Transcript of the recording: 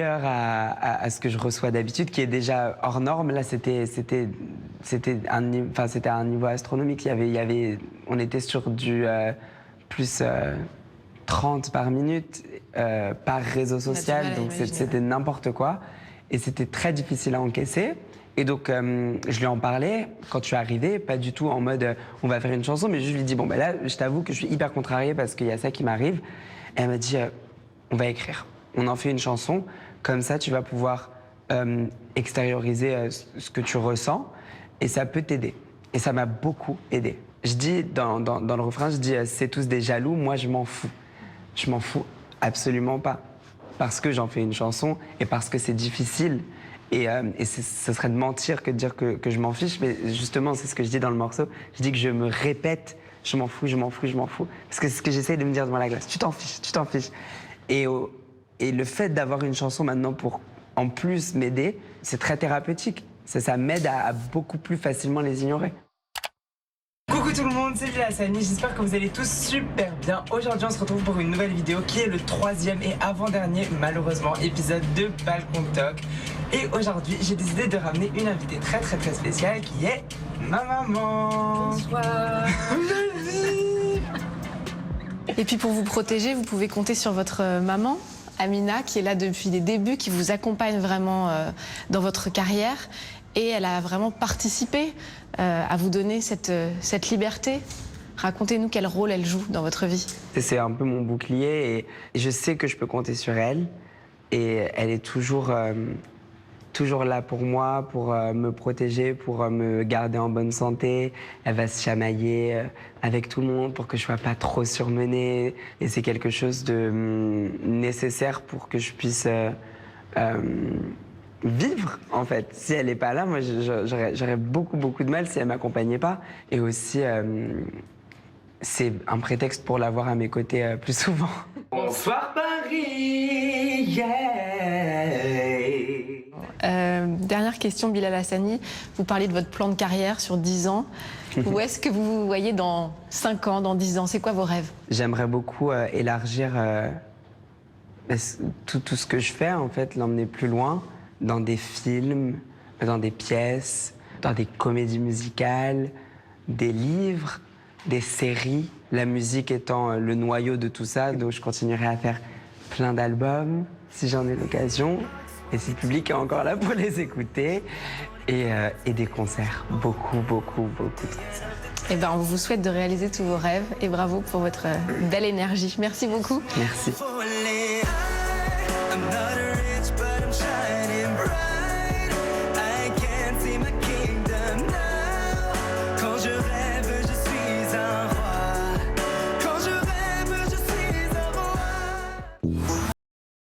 À ce que je reçois d'habitude, qui est déjà hors norme. Là, c'était un niveau astronomique. On était sur du plus 30 par minute par réseau social, donc c'était n'importe quoi. Et c'était très difficile à encaisser. Et donc, je lui en parlais quand tu es arrivé, pas du tout en mode on va faire une chanson, mais je lui dis bon, ben là, je t'avoue que je suis hyper contrariée parce qu'il y a ça qui m'arrive. Et elle m'a dit on va écrire. On en fait une chanson, comme ça tu vas pouvoir extérioriser ce que tu ressens et ça peut t'aider. Et ça m'a beaucoup aidé. Je dis dans le refrain, je dis c'est tous des jaloux, moi je m'en fous. Je m'en fous absolument pas. Parce que j'en fais une chanson et parce que c'est difficile. Et ce serait de mentir que de dire que je m'en fiche, mais justement c'est ce que je dis dans le morceau. Je dis que je me répète, je m'en fous, je m'en fous, je m'en fous. Parce que c'est ce que j'essaye de me dire devant la glace, tu t'en fiches, tu t'en fiches. Et le fait d'avoir une chanson maintenant pour en plus m'aider, c'est très thérapeutique. Ça m'aide à beaucoup plus facilement les ignorer. Coucou tout le monde, c'est Bilal Hassani, j'espère que vous allez tous super bien. Aujourd'hui on se retrouve pour une nouvelle vidéo qui est le 3e et avant-dernier, malheureusement, épisode de Balkon Talk. Et aujourd'hui j'ai décidé de ramener une invitée très spéciale qui est ma maman. Bonsoir. Et puis pour vous protéger, vous pouvez compter sur votre maman, Amina, qui est là depuis les débuts, qui vous accompagne vraiment dans votre carrière. Et elle a vraiment participé à vous donner cette liberté. Racontez-nous quel rôle elle joue dans votre vie. C'est un peu mon bouclier et je sais que je peux compter sur elle. Et elle est toujours là pour moi, pour me protéger, pour me garder en bonne santé. Elle va se chamailler avec tout le monde pour que je ne sois pas trop surmenée. Et c'est quelque chose de nécessaire pour que je puisse vivre, en fait. Si elle n'est pas là, moi, j'aurais beaucoup de mal si elle ne m'accompagnait pas. Et aussi, c'est un prétexte pour l'avoir à mes côtés plus souvent. Bonsoir Paris, yeah. Dernière question, Bilal Hassani. Vous parlez de votre plan de carrière sur 10 ans. Où est-ce que vous vous voyez dans 5 ans, dans 10 ans? C'est quoi vos rêves? J'aimerais beaucoup élargir tout ce que je fais, en fait, l'emmener plus loin, dans des films, dans des pièces, dans des comédies musicales, des livres, des séries. La musique étant le noyau de tout ça, donc je continuerai à faire plein d'albums, si j'en ai l'occasion. Et si le public est encore là pour les écouter. Et des concerts, beaucoup de concerts. Eh ben, on vous souhaite de réaliser tous vos rêves et bravo pour votre belle énergie. Merci beaucoup. Merci.